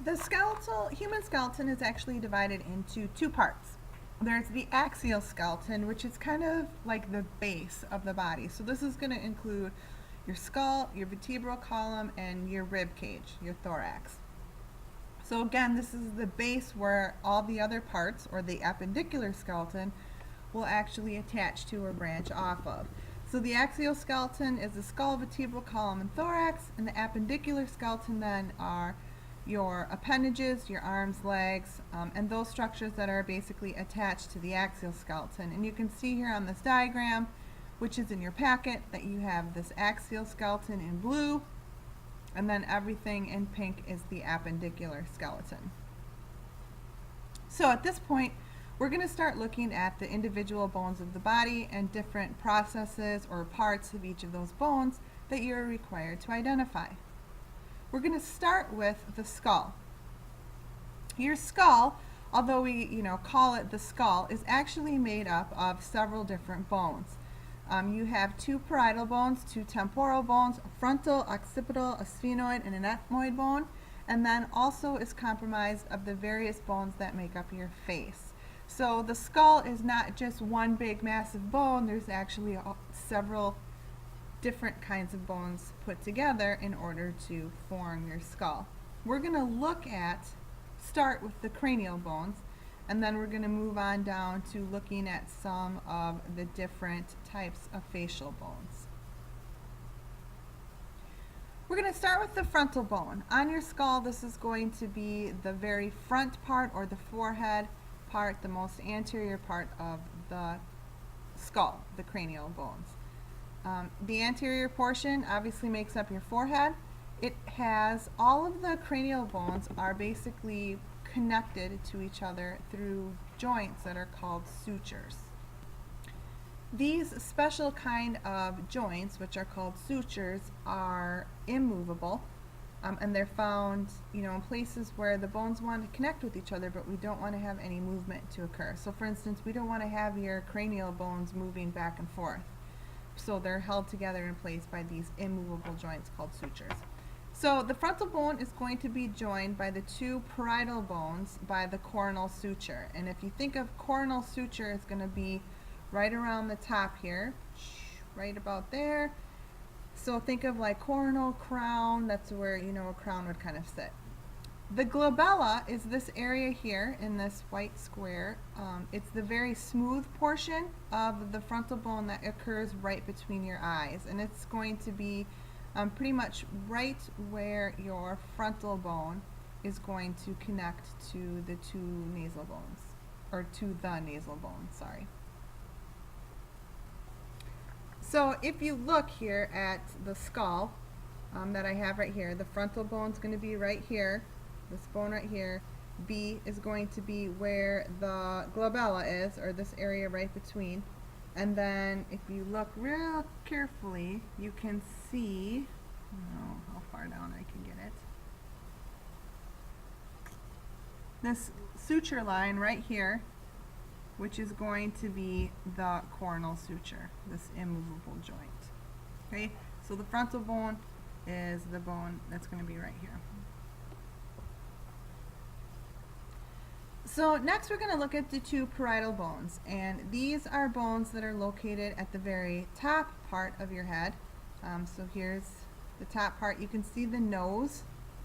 The human skeleton is actually divided into two parts. There's the axial skeleton, which is kind of like the base of the body. So this is going to include your skull, your vertebral column, and your rib cage, your thorax. So again, this is the base where all the other parts, or the appendicular skeleton, will actually attach to or branch off of. So the axial skeleton is the skull, vertebral column, and thorax, and the appendicular skeleton then are your appendages, your arms, legs, and those structures that are basically attached to the axial skeleton. And you can see here on this diagram, which is in your packet, that you have this axial skeleton in blue, and then everything in pink is the appendicular skeleton. So at this point, we're going to start looking at the individual bones of the body and different processes or parts of each of those bones that you're required to identify. We're going to start with the skull. Your skull, although we call it the skull, is actually made up of several different bones. You have two parietal bones, two temporal bones, a frontal, occipital, a sphenoid, and an ethmoid bone, and then also is comprised of the various bones that make up your face. So the skull is not just one big massive bone, there's actually several different kinds of bones put together in order to form your skull. We're going to start with the cranial bones, and then we're going to move on down to looking at some of the different types of facial bones. We're going to start with the frontal bone. On your skull, this is going to be the very front part, or the forehead part, the most anterior part of the skull, the cranial bones. The anterior portion obviously makes up your forehead. It has all of the cranial bones are basically connected to each other through joints that are called sutures. These special kind of joints, which are called sutures, are immovable, and they're found in places where the bones want to connect with each other, but we don't want to have any movement to occur. So for instance, we don't want to have your cranial bones moving back and forth. So they're held together in place by these immovable joints called sutures. So the frontal bone is going to be joined by the two parietal bones by the coronal suture. And if you think of coronal suture, it's going to be right around the top here, right about there. So think of like coronal crown, that's where a crown would kind of sit. The glabella is this area here in this white square. It's the very smooth portion of the frontal bone that occurs right between your eyes, and it's going to be pretty much right where your frontal bone is going to connect to the two nasal bones, or to the nasal bone, sorry. So if you look here at the skull that I have right here, the frontal bone is going to be right here. This bone right here, B, is going to be where the glabella is, or this area right between. And then if you look real carefully, you can see, I don't know how far down I can get it, this suture line right here, which is going to be the coronal suture, this immovable joint. Okay, so the frontal bone is the bone that's going to be right here. So next we're going to look at the two parietal bones, and these are bones that are located at the very top part of your head. So here's the top part. You can see the nose,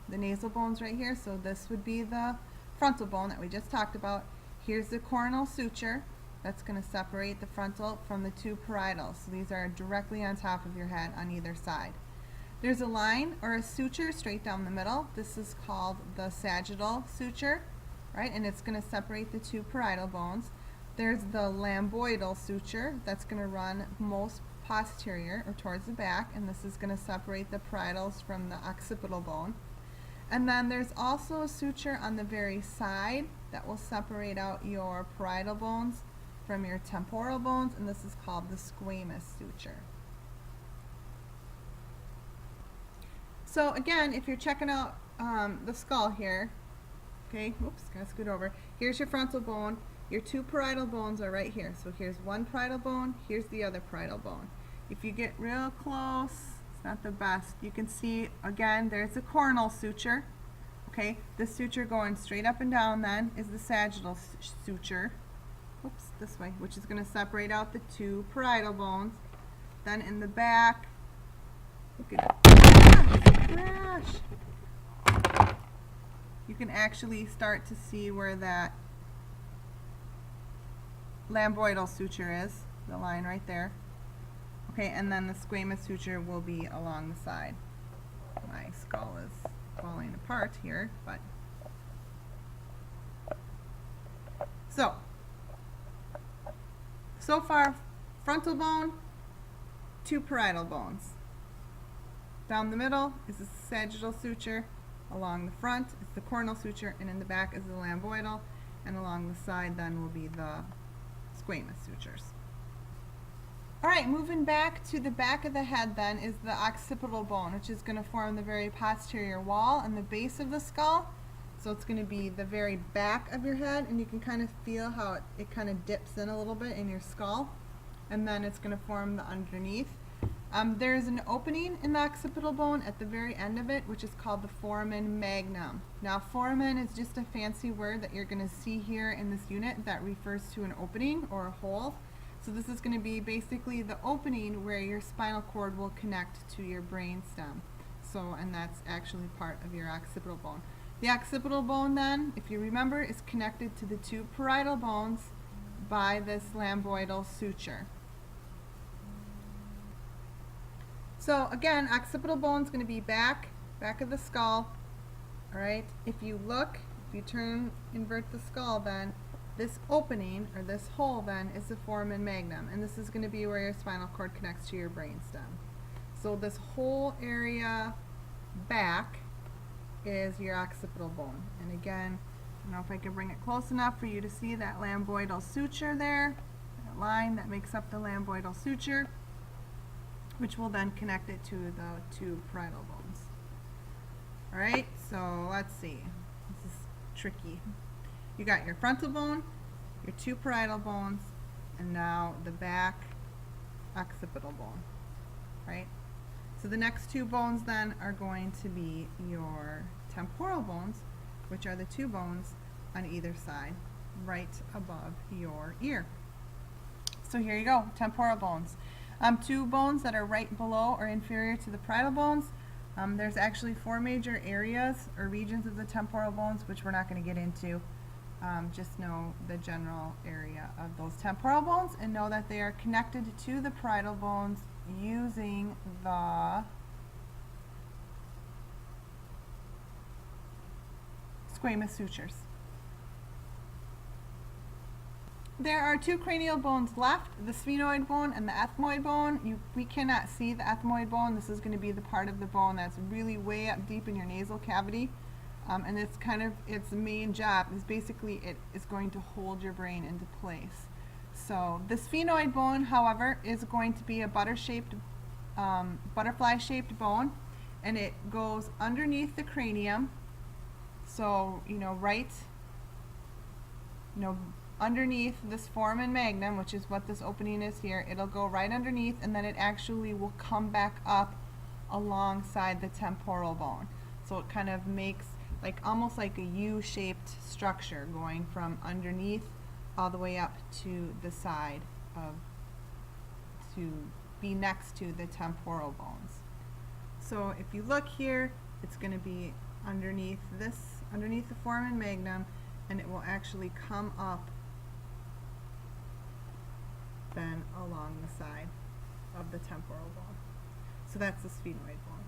the nasal bones right here. So this would be the frontal bone that we just talked about. Here's the coronal suture that's going to separate the frontal from the two parietals. So these are directly on top of your head on either side. There's a line or a suture straight down the middle. This is called the sagittal suture. Right, and it's going to separate the two parietal bones. There's the lambdoidal suture that's going to run most posterior or towards the back, and this is going to separate the parietals from the occipital bone. And then there's also a suture on the very side that will separate out your parietal bones from your temporal bones, and this is called the squamous suture. So again, if you're checking out the skull here, okay, oops, gotta scoot over. Here's your frontal bone. Your two parietal bones are right here. So here's one parietal bone, here's the other parietal bone. If you get real close, it's not the best. You can see, again, there's a coronal suture. Okay, this suture going straight up and down then is the sagittal suture. Oops, this way, which is going to separate out the two parietal bones. Then in the back, look at crash. You can actually start to see where that lamboidal suture is, the line right there. Okay, and then the squamous suture will be along the side. My skull is falling apart here, but so far, frontal bone, two parietal bones. Down the middle is the sagittal suture. Along the front is the coronal suture, and in the back is the lamboidal, and along the side then will be the squamous sutures. Alright, moving back to the back of the head then is the occipital bone, which is going to form the very posterior wall and the base of the skull. So it's going to be the very back of your head, and you can kind of feel how it kind of dips in a little bit in your skull. And then it's going to form the underneath. There's an opening in the occipital bone at the very end of it, which is called the foramen magnum. Now, foramen is just a fancy word that you're going to see here in this unit that refers to an opening or a hole. So this is going to be basically the opening where your spinal cord will connect to your brain stem. So, and that's actually part of your occipital bone. The occipital bone then, if you remember, is connected to the two parietal bones by this lamboidal suture. So again, occipital bone is going to be back of the skull. Alright, if you invert the skull then, this opening, or this hole then, is the foramen magnum, and this is going to be where your spinal cord connects to your brainstem. So this whole area back is your occipital bone. And again, I don't know if I can bring it close enough for you to see that lamboidal suture there, that line that makes up the lamboidal suture, which will then connect it to the two parietal bones. Alright, so let's see. This is tricky. You got your frontal bone, your two parietal bones, and now the back occipital bone, right? So the next two bones then are going to be your temporal bones, which are the two bones on either side, right above your ear. So here you go, temporal bones. Two bones that are right below or inferior to the parietal bones. There's actually four major areas or regions of the temporal bones, which we're not going to get into. Just know the general area of those temporal bones and know that they are connected to the parietal bones using the squamous sutures. There are two cranial bones left, the sphenoid bone and the ethmoid bone. We cannot see the ethmoid bone. This is going to be the part of the bone that's really way up deep in your nasal cavity. And it's kind of its main job is basically it is going to hold your brain into place. So the sphenoid bone, however, is going to be a butterfly-shaped bone, and it goes underneath the cranium. So underneath this foramen magnum, which is what this opening is here, it'll go right underneath, and then it actually will come back up alongside the temporal bone. So it kind of makes almost like a U-shaped structure going from underneath all the way up to the side to be next to the temporal bones. So if you look here, it's going to be underneath the foramen magnum, and it will actually come up then along the side of the temporal bone. So that's the sphenoid bone.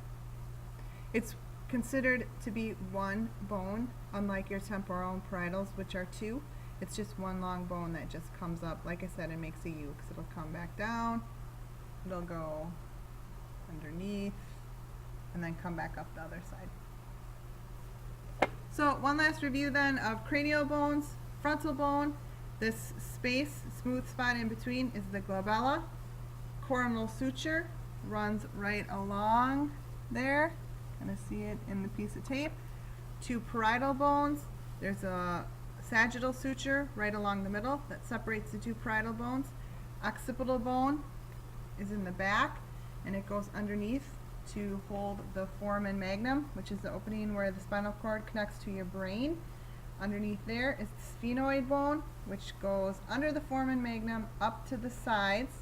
It's considered to be one bone, unlike your temporal and parietals, which are two. It's just one long bone that just comes up. Like I said, it makes a U because it'll come back down, it'll go underneath, and then come back up the other side. So one last review then of cranial bones. Frontal bone, this space, smooth spot in between, is the glabella. Coronal suture runs right along there. Kind of see it in the piece of tape. Two parietal bones. There's a sagittal suture right along the middle that separates the two parietal bones. Occipital bone is in the back, and it goes underneath to hold the foramen magnum, which is the opening where the spinal cord connects to your brain. Underneath there is the sphenoid bone, which goes under the foramen magnum up to the sides,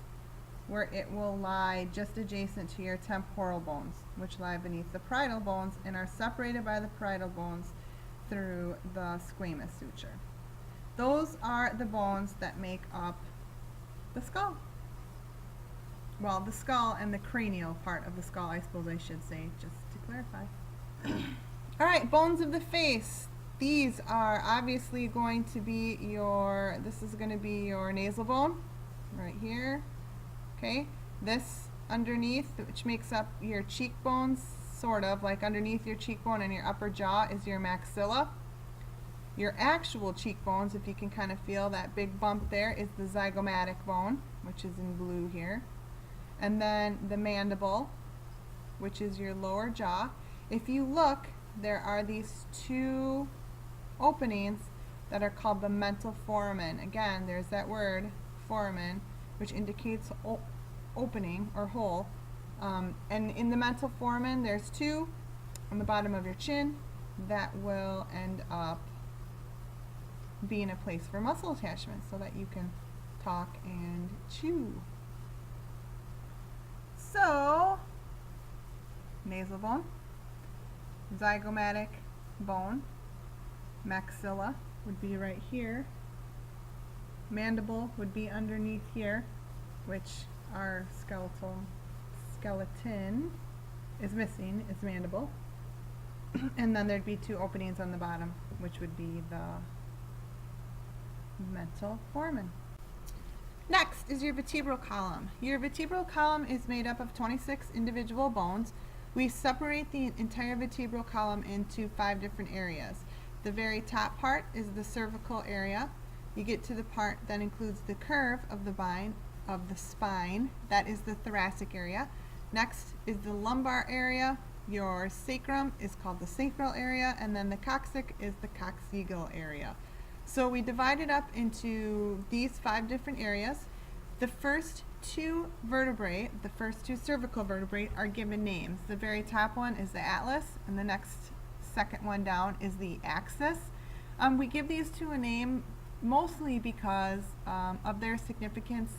where it will lie just adjacent to your temporal bones, which lie beneath the parietal bones and are separated by the parietal bones through the squamous suture. Those are the bones that make up the skull. Well, the skull and the cranial part of the skull, I suppose I should say, just to clarify. All right, bones of the face. These are obviously going to be this is going to be your nasal bone, right here. Okay, this underneath, which makes up your cheekbones, sort of, like underneath your cheekbone and your upper jaw is your maxilla. Your actual cheekbones, if you can kind of feel that big bump there, is the zygomatic bone, which is in blue here. And then the mandible, which is your lower jaw. If you look, there are these two openings that are called the mental foramen. Again, there's that word, foramen, which indicates opening or hole. And in the mental foramen, there's two on the bottom of your chin that will end up being a place for muscle attachment so that you can talk and chew. So, nasal bone, zygomatic bone, maxilla would be right here, mandible would be underneath here, which our skeleton is missing, is mandible. And then there'd be two openings on the bottom, which would be the mental foramen. Next is your vertebral column. Your vertebral column is made up of 26 individual bones. We separate the entire vertebral column into 5 different areas. The very top part is the cervical area. You get to the part that includes the curve of the spine. That is the thoracic area. Next is the lumbar area. Your sacrum is called the sacral area, and then the coccyx is the coccygeal area. So we divide it up into these 5 different areas. The first 2 vertebrae, the first 2 cervical vertebrae, are given names. The very top one is the atlas, and the second one down is the axis. We give these 2 a name mostly because of their significance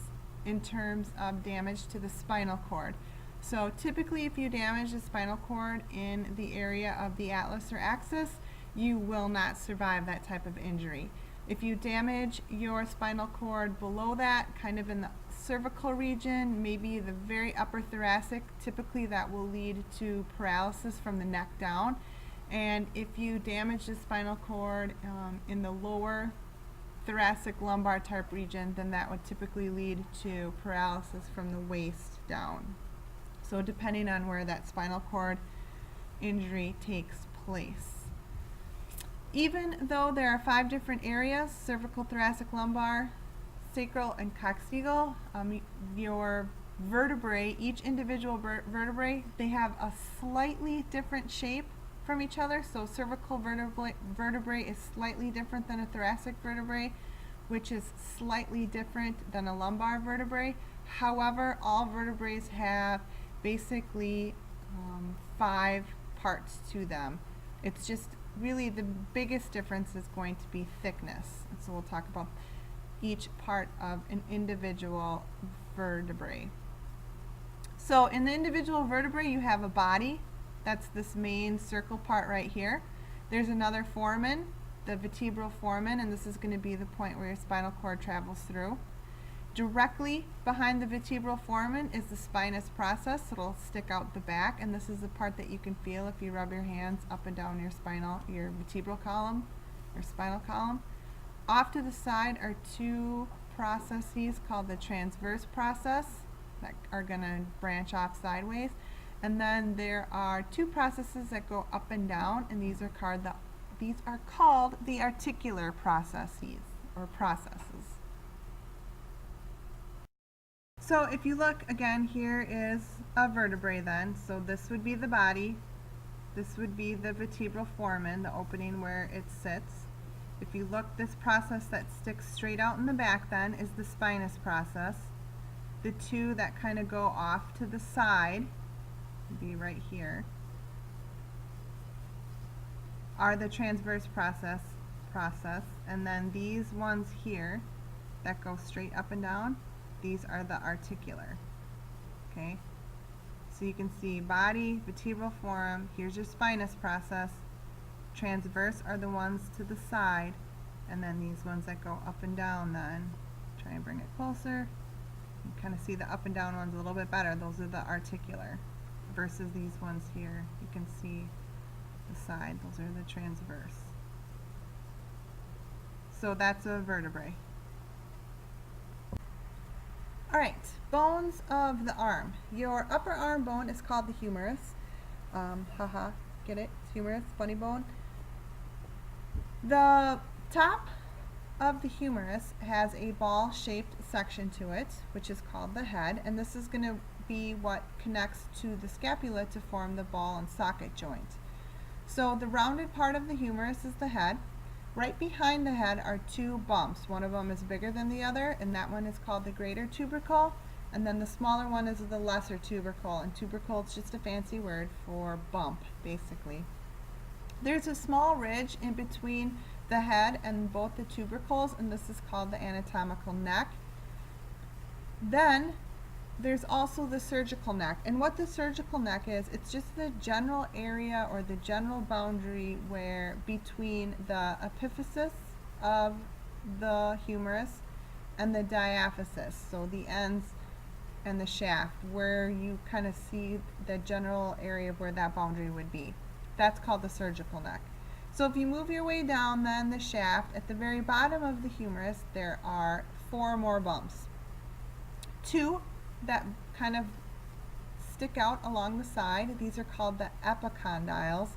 in terms of damage to the spinal cord. So typically if you damage the spinal cord in the area of the atlas or axis, you will not survive that type of injury. If you damage your spinal cord below that, kind of in the cervical region, maybe the very upper thoracic, typically that will lead to paralysis from the neck down. And if you damage the spinal cord in the lower thoracic lumbar type region, then that would typically lead to paralysis from the waist down. So depending on where that spinal cord injury takes place. Even though there are 5 different areas, cervical, thoracic, lumbar, sacral, and coccygeal, your vertebrae, each individual vertebrae, they have a slightly different shape from each other. So cervical vertebrae is slightly different than a thoracic vertebrae, which is slightly different than a lumbar vertebrae. However, all vertebrae have basically 5 parts to them. It's just really the biggest difference is going to be thickness. And so we'll talk about each part of an individual vertebrae. So in the individual vertebrae, you have a body. That's this main circle part right here. There's another foramen, the vertebral foramen, and this is going to be the point where your spinal cord travels through. Directly behind the vertebral foramen is the spinous process. It'll stick out the back, and this is the part that you can feel if you rub your hands up and down your vertebral column, your spinal column. Off to the side are 2 processes called the transverse process that are going to branch off sideways. And then there are 2 processes that go up and down, and these are called the articular processes or processes. So if you look again, here is a vertebrae then. So this would be the body. This would be the vertebral foramen, the opening where it sits. If you look, this process that sticks straight out in the back then is the spinous process. The 2 that kind of go off to the side would be right here, are the transverse process, and then these ones here that go straight up and down, these are the articular. Okay, so you can see body, vertebral forum, here's your spinous process, transverse are the ones to the side, and then these ones that go up and down then, try and bring it closer, you kind of see the up and down ones a little bit better, those are the articular, versus these ones here, you can see the side, those are the transverse. So that's a vertebrae. Alright, bones of the arm. Your upper arm bone is called the humerus. Haha, get it? It's humerus, funny bone. The top of the humerus has a ball-shaped section to it, which is called the head, and this is going to be what connects to the scapula to form the ball and socket joint. So the rounded part of the humerus is the head. Right behind the head are two bumps. One of them is bigger than the other, and that one is called the greater tubercle, and then the smaller one is the lesser tubercle, and tubercle is just a fancy word for bump, basically. There's a small ridge in between the head and both the tubercles, and this is called the anatomical neck. Then there's also the surgical neck, and what the surgical neck is, it's just the general area or the general boundary where between the epiphysis of the humerus and the diaphysis, so the ends and the shaft, where you kind of see the general area of where that boundary would be. That's called the surgical neck. So if you move your way down then the shaft, at the very bottom of the humerus there are 4 more bumps. 2 that kind of stick out along the side. These are called the epicondyles.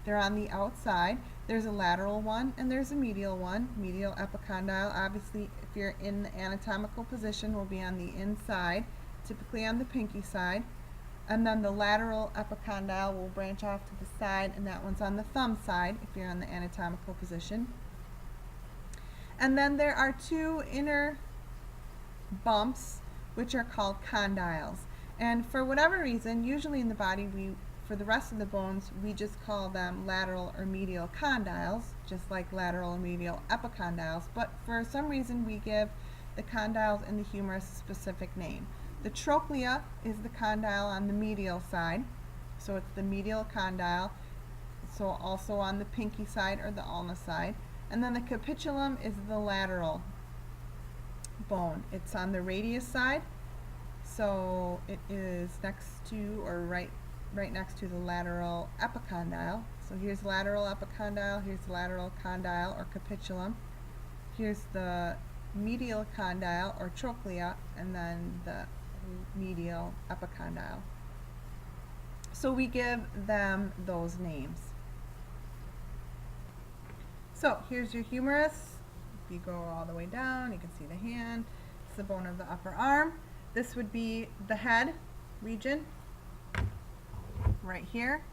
They're on the outside. There's a lateral one and there's a medial one. Medial epicondyle, obviously if you're in the anatomical position, will be on the inside, typically on the pinky side. And then the lateral epicondyle will branch off to the side, and that one's on the thumb side if you're on the anatomical position. And then there are 2 inner bumps which are called condyles. And for whatever reason, usually in the body, for the rest of the bones, we just call them lateral or medial condyles, just like lateral or medial epicondyles. But for some reason, we give the condyles in the humerus a specific name. The trochlea is the condyle on the medial side, so it's the medial condyle, so also on the pinky side or the ulna side. And then the capitulum is the lateral bone. It's on the radius side, so it is next to or right next to the lateral epicondyle. So here's lateral epicondyle, here's lateral condyle or capitulum. Here's the medial condyle or trochlea, and then the medial epicondyle. So we give them those names. So here's your humerus. If you go all the way down, you can see the hand. It's the bone of the upper arm. This would be the head region right here,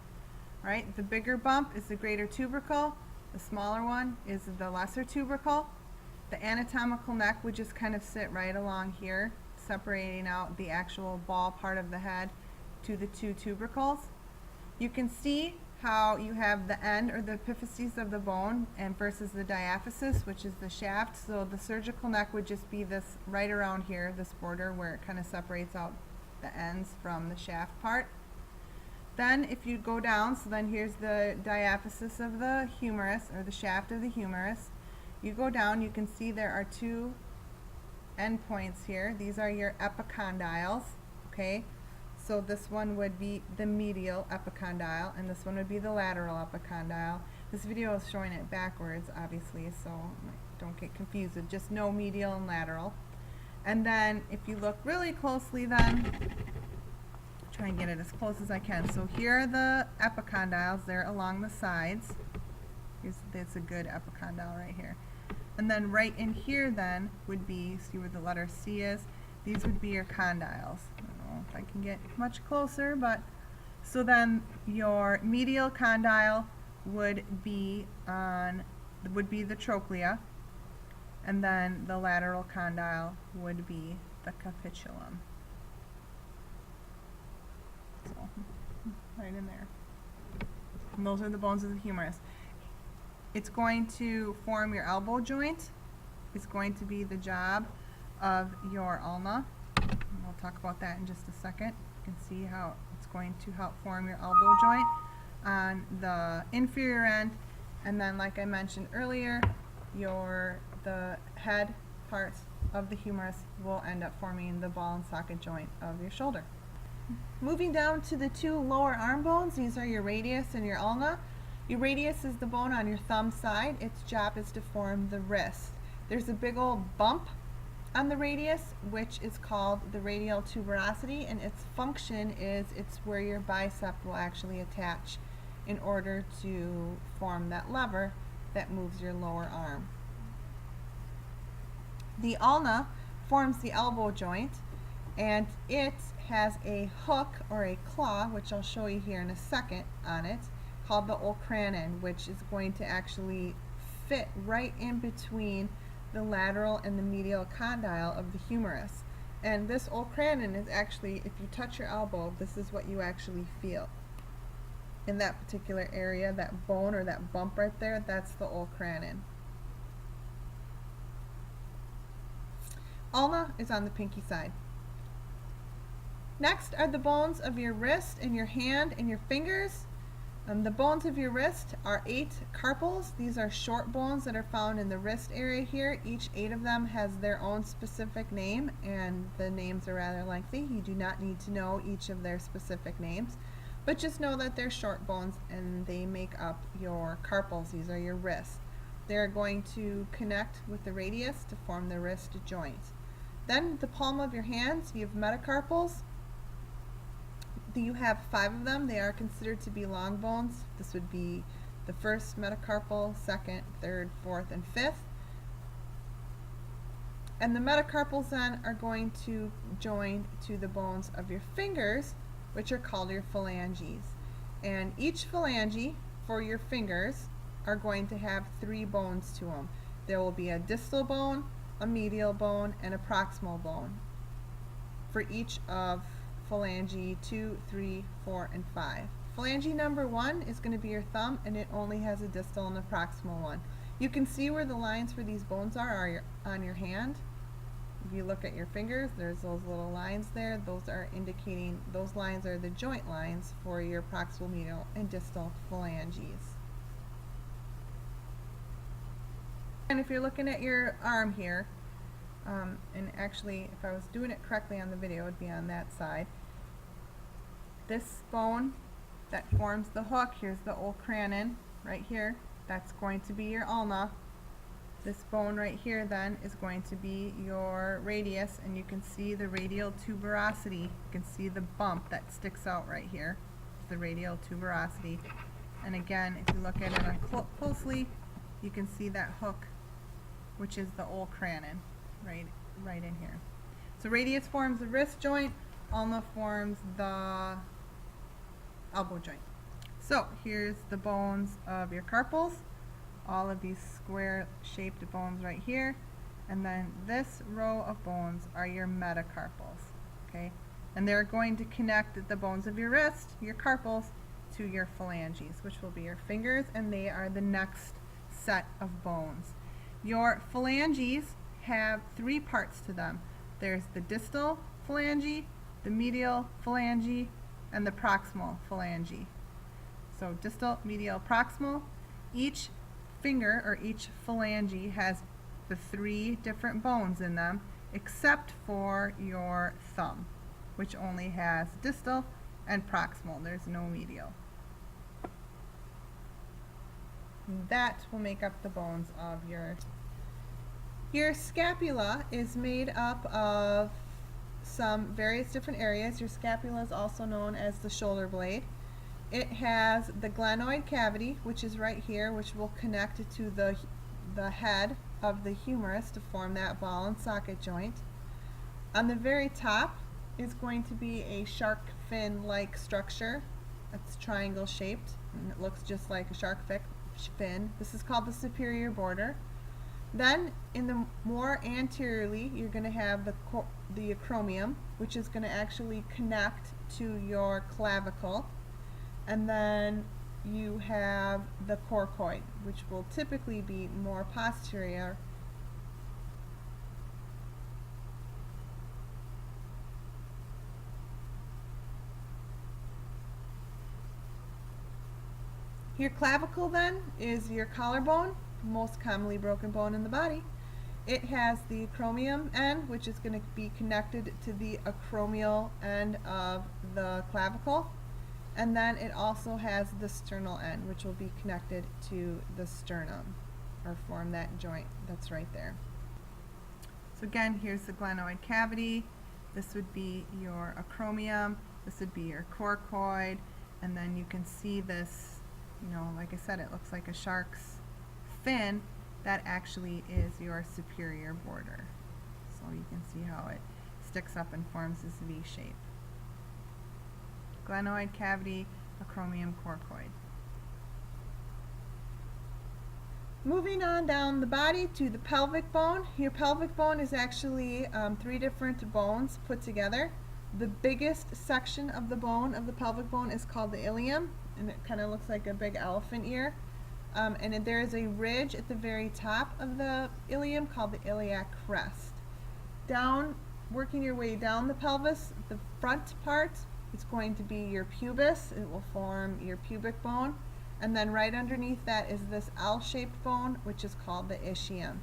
right? The bigger bump is the greater tubercle. The smaller one is the lesser tubercle. The anatomical neck would just kind of sit right along here, separating out the actual ball part of the head to the 2 tubercles. You can see how you have the end or the epiphyses of the bone and versus the diaphysis, which is the shaft. So the surgical neck would just be this right around here, this border where it kind of separates out the ends from the shaft part. Then if you go down, so then here's the diaphysis of the humerus or the shaft of the humerus. You go down, you can see there are 2 endpoints here. These are your epicondyles, okay? So this one would be the medial epicondyle, and this one would be the lateral epicondyle. This video is showing it backwards, obviously, so don't get confused. Just know medial and lateral. And then if you look really closely then, try and get it as close as I can. So here are the epicondyles. They're along the sides. That's a good epicondyle right here. And then right in here then would be, see where the letter C is? These would be your condyles. I don't know if I can get much closer, but so then your medial condyle would be the trochlea, and then the lateral condyle would be the capitulum. So, right in there. And those are the bones of the humerus. It's going to form your elbow joint. It's going to be the job of your ulna. And we'll talk about that in just a second. You can see how it's going to help form your elbow joint on the inferior end. And then, like I mentioned earlier, the head parts of the humerus will end up forming the ball and socket joint of your shoulder. Moving down to the two lower arm bones, these are your radius and your ulna. Your radius is the bone on your thumb side. Its job is to form the wrist. There's a big old bump on the radius, which is called the radial tuberosity, and its function is it's where your bicep will actually attach in order to form that lever that moves your lower arm. The ulna forms the elbow joint, and it has a hook or a claw, which I'll show you here in a second on it, called the olecranon, which is going to actually fit right in between the lateral and the medial condyle of the humerus. And this olecranon is actually, if you touch your elbow, this is what you actually feel. In that particular area, that bone or that bump right there, that's the olecranon. Ulna is on the pinky side. Next are the bones of your wrist and your hand and your fingers. The bones of your wrist are 8 carpals. These are short bones that are found in the wrist area here. Each 8 of them has their own specific name, and the names are rather lengthy. You do not need to know each of their specific names, but just know that they're short bones and they make up your carpals. These are your wrists. They're going to connect with the radius to form the wrist joint. Then the palm of your hands, you have metacarpals. You have 5 of them. They are considered to be long bones. This would be the first metacarpal, second, third, fourth, and fifth. And the metacarpals then are going to join to the bones of your fingers, which are called your phalanges. And each phalange for your fingers are going to have 3 bones to them. There will be a distal bone, a medial bone, and a proximal bone for each of phalange 2, 3, 4, and 5. Phalange number 1 is going to be your thumb, and it only has a distal and a proximal one. You can see where the lines for these bones are on your hand. If you look at your fingers, there's those little lines there. Those are indicating, those lines are the joint lines for your proximal, medial, and distal phalanges. And if you're looking at your arm here, and actually if I was doing it correctly on the video, it would be on that side. This bone that forms the hook, here's the olecranon right here, that's going to be your ulna. This bone right here then is going to be your radius, and you can see the radial tuberosity. You can see the bump that sticks out right here. It's the radial tuberosity. And again, if you look at it closely, you can see that hook, which is the olecranon. Right in here. So radius forms the wrist joint, ulna forms the elbow joint. So here's the bones of your carpals, all of these square shaped bones right here, and then this row of bones are your metacarpals, okay? And they're going to connect the bones of your wrist, your carpals, to your phalanges, which will be your fingers, and they are the next set of bones. Your phalanges have 3 parts to them. There's the distal phalange, the medial phalange, and the proximal phalange. So distal, medial, proximal. Each finger or each phalange has the 3 different bones in them, except for your thumb, which only has distal and proximal. There's no medial. That will make up the bones of your scapula is made up of some various different areas. Your scapula is also known as the shoulder blade. It has the glenoid cavity, which is right here, which will connect to the head of the humerus to form that ball and socket joint. On the very top is going to be a shark fin-like structure. It's triangle shaped, and it looks just like a shark fin. This is called the superior border. Then, in the more anteriorly, you're going to have the acromion, which is going to actually connect to your clavicle. And then you have the coracoid, which will typically be more posterior. Your clavicle then is your collarbone, most commonly broken bone in the body. It has the acromion end, which is going to be connected to the acromial end of the clavicle. And then it also has the sternal end, which will be connected to the sternum, or form that joint that's right there. So again, here's the glenoid cavity. This would be your acromion. This would be your coracoid. And then you can see this, like I said, it looks like a shark's fin. That actually is your superior border. So you can see how it sticks up and forms this V shape. Glenoid cavity, acromion, coracoid. Moving on down the body to the pelvic bone. Your pelvic bone is actually 3 different bones put together. The biggest section of the bone, of the pelvic bone, is called the ilium, and it kind of looks like a big elephant ear. And there is a ridge at the very top of the ilium called the iliac crest. Working your way down the pelvis, the front part, it's going to be your pubis. It will form your pubic bone. And then right underneath that is this L-shaped bone, which is called the ischium.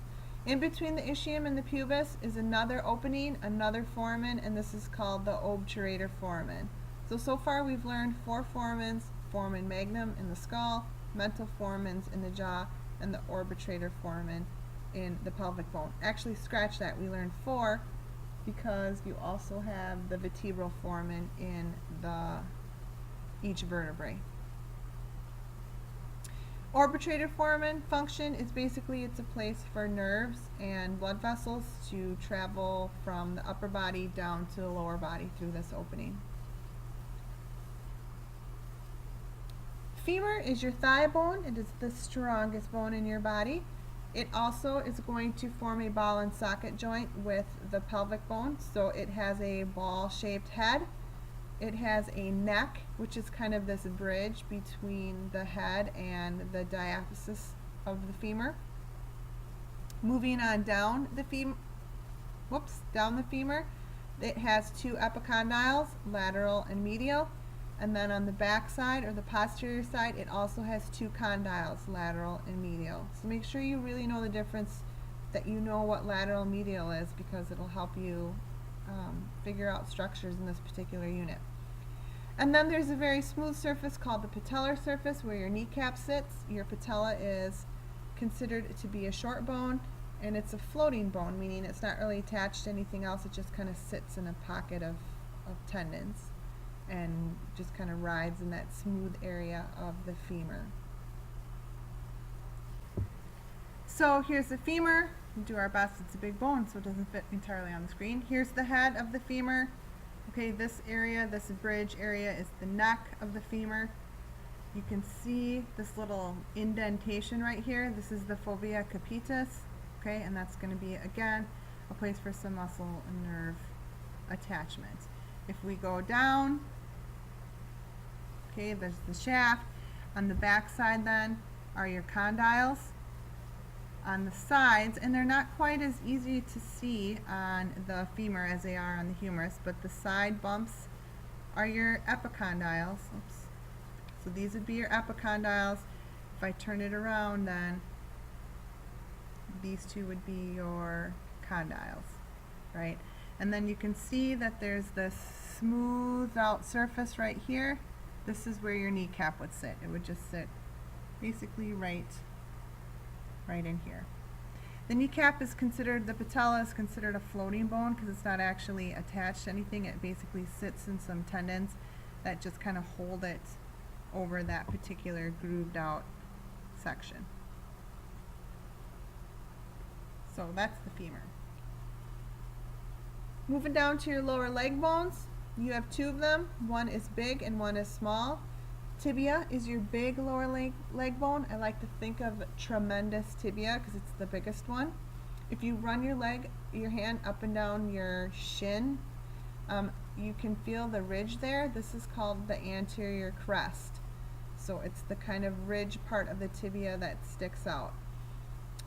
In between the ischium and the pubis is another opening, another foramen, and this is called the obturator foramen. So far we've learned 4 foramens: foramen magnum in the skull, mental foramens in the jaw, and the orbitator foramen in the pelvic bone. Actually, scratch that. We learned 4 because you also have the vertebral foramen in each vertebrae. Orbitator foramen function is basically, it's a place for nerves and blood vessels to travel from the upper body down to the lower body through this opening. Femur is your thigh bone. It is the strongest bone in your body. It also is going to form a ball and socket joint with the pelvic bone, so it has a ball-shaped head. It has a neck, which is kind of this bridge between the head and the diaphysis of the femur. Moving on down the femur, it has 2 epicondyles, lateral and medial. And then on the back side, or the posterior side, it also has 2 condyles, lateral and medial. So make sure you really know the difference, that you know what lateral and medial is, because it'll help you figure out structures in this particular unit. And then there's a very smooth surface called the patellar surface, where your kneecap sits. Your patella is considered to be a short bone, and it's a floating bone, meaning it's not really attached to anything else. It just kind of sits in a pocket of tendons and just kind of rides in that smooth area of the femur. So here's the femur. We'll do our best. It's a big bone, so it doesn't fit entirely on the screen. Here's the head of the femur. Okay, this area, this bridge area, is the neck of the femur. You can see this little indentation right here. This is the fovea capitis. Okay, and that's going to be, again, a place for some muscle and nerve attachment. If we go down, okay, there's the shaft. On the back side then are your condyles. On the sides, and they're not quite as easy to see on the femur as they are on the humerus, but the side bumps are your epicondyles. Oops. So these would be your epicondyles. If I turn it around, then these 2 would be your condyles, right? And then you can see that there's this smoothed out surface right here. This is where your kneecap would sit. It would just sit basically right in here. The kneecap is considered, the patella is considered a floating bone because it's not actually attached to anything. It basically sits in some tendons that just kind of hold it over that particular grooved out section. So that's the femur. Moving down to your lower leg bones, you have 2 of them. One is big and one is small. Tibia is your big lower leg bone. I like to think of tremendous tibia because it's the biggest one. If you run your hand up and down your shin, you can feel the ridge there. This is called the anterior crest. So it's the kind of ridge part of the tibia that sticks out.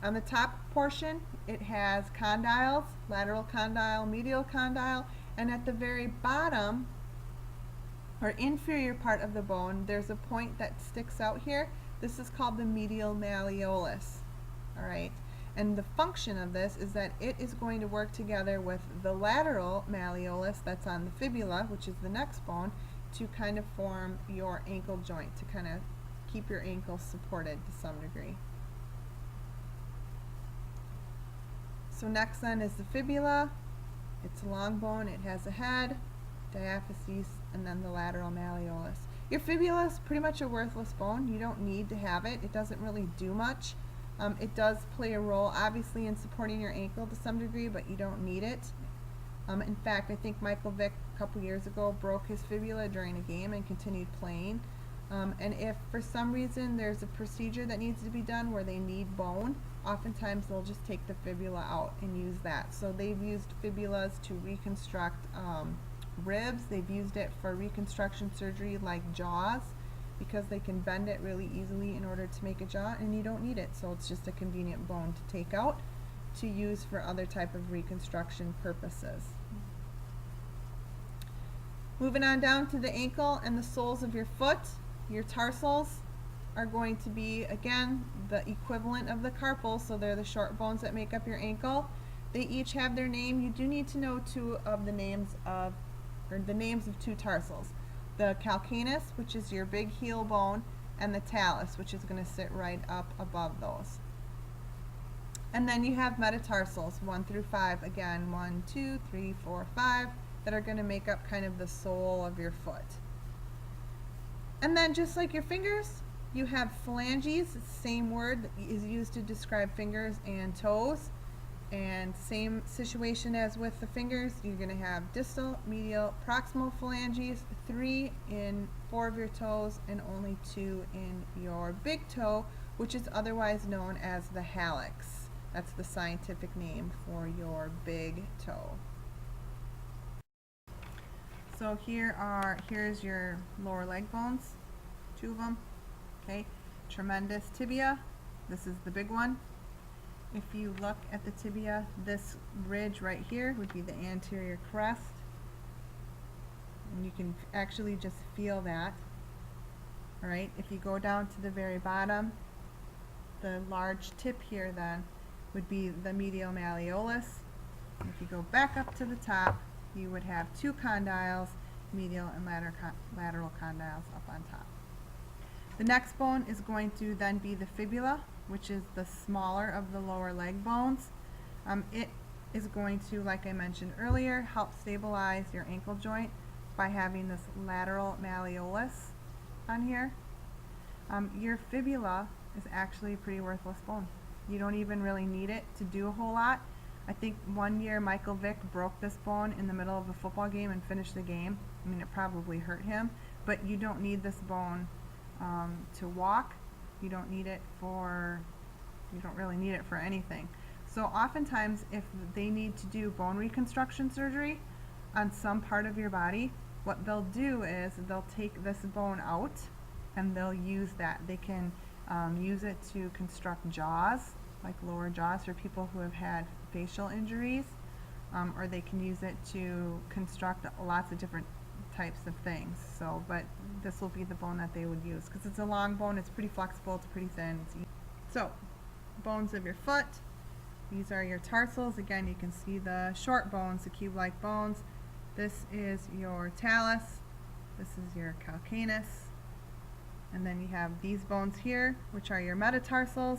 On the top portion, it has condyles, lateral condyle, medial condyle, and at the very bottom, or inferior part of the bone, there's a point that sticks out here. This is called the medial malleolus. All right. And the function of this is that it is going to work together with the lateral malleolus that's on the fibula, which is the next bone, to kind of form your ankle joint, to kind of keep your ankle supported to some degree. So next then is the fibula. It's a long bone. It has a head, diaphyses, and then the lateral malleolus. Your fibula is pretty much a worthless bone. You don't need to have it. It doesn't really do much. It does play a role, obviously, in supporting your ankle to some degree, but you don't need it. In fact, I think Michael Vick a couple years ago broke his fibula during a game and continued playing. And if for some reason there's a procedure that needs to be done where they need bone, oftentimes they'll just take the fibula out and use that. So they've used fibulas to reconstruct ribs. They've used it for reconstruction surgery like jaws, because they can bend it really easily in order to make a jaw, and you don't need it. So it's just a convenient bone to take out to use for other type of reconstruction purposes. Moving on down to the ankle and the soles of your foot, your tarsals are going to be, again, the equivalent of the carpals, so they're the short bones that make up your ankle. They each have their name. You do need to know the names of two tarsals. The calcaneus, which is your big heel bone, and the talus, which is going to sit right up above those. And then you have metatarsals, 1 through 5, again, 1, 2, 3, 4, 5, that are going to make up kind of the sole of your foot. And then just like your fingers, you have phalanges, same word that is used to describe fingers and toes. And same situation as with the fingers, you're going to have distal, medial, proximal phalanges, 3 in 4 of your toes and only 2 in your big toe, which is otherwise known as the hallux. That's the scientific name for your big toe. So here's your lower leg bones, 2 of them. Okay, tremendous tibia. This is the big one. If you look at the tibia, this ridge right here would be the anterior crest. And you can actually just feel that. All right, if you go down to the very bottom, the large tip here then would be the medial malleolus. And if you go back up to the top, you would have 2 condyles, medial and lateral condyles up on top. The next bone is going to then be the fibula, which is the smaller of the lower leg bones. It is going to, like I mentioned earlier, help stabilize your ankle joint by having this lateral malleolus on here. Your fibula is actually a pretty worthless bone. You don't even really need it to do a whole lot. I think one year Michael Vick broke this bone in the middle of a football game and finished the game. I mean, it probably hurt him, but you don't need this bone to walk. You don't need it you don't really need it for anything. So oftentimes if they need to do bone reconstruction surgery on some part of your body, what they'll do is they'll take this bone out and they'll use that. They can use it to construct jaws, like lower jaws for people who have had facial injuries, or they can use it to construct lots of different types of things. So, but this will be the bone that they would use because it's a long bone, it's pretty flexible, it's pretty thin. So, bones of your foot, these are your tarsals. Again, you can see the short bones, the cube-like bones. This is your talus, this is your calcaneus, and then you have these bones here, which are your metatarsals,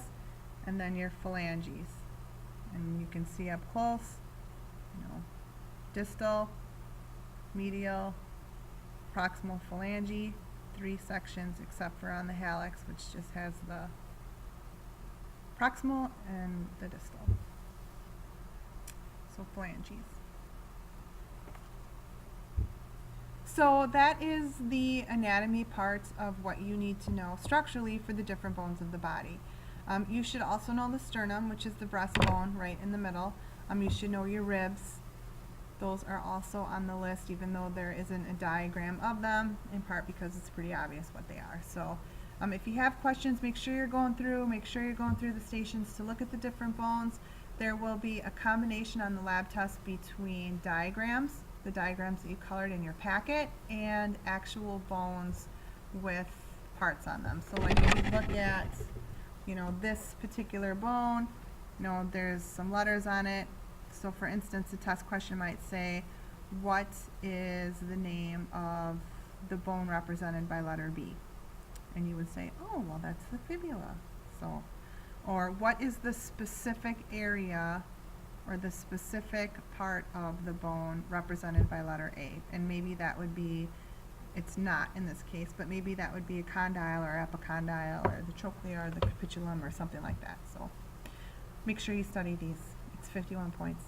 and then your phalanges. And you can see up close, distal, medial, proximal phalange, 3 sections except for on the hallux, which just has the proximal and the distal. So phalanges. So that is the anatomy parts of what you need to know structurally for the different bones of the body. You should also know the sternum, which is the breastbone right in the middle. You should know your ribs. Those are also on the list, even though there isn't a diagram of them, in part because it's pretty obvious what they are. So If you have questions, make sure you're going through the stations to look at the different bones. There will be a combination on the lab test between diagrams, the diagrams that you colored in your packet, and actual bones with parts on them. So like if you look at, this particular bone, there's some letters on it. So for instance, the test question might say, what is the name of the bone represented by letter B? And you would say, oh, well, that's the fibula. So, or what is the specific area or the specific part of the bone represented by letter A? And maybe that would be, it's not in this case, but maybe that would be a condyle or epicondyle or the trochlea or the capitulum or something like that. So make sure you study these. It's 51 points.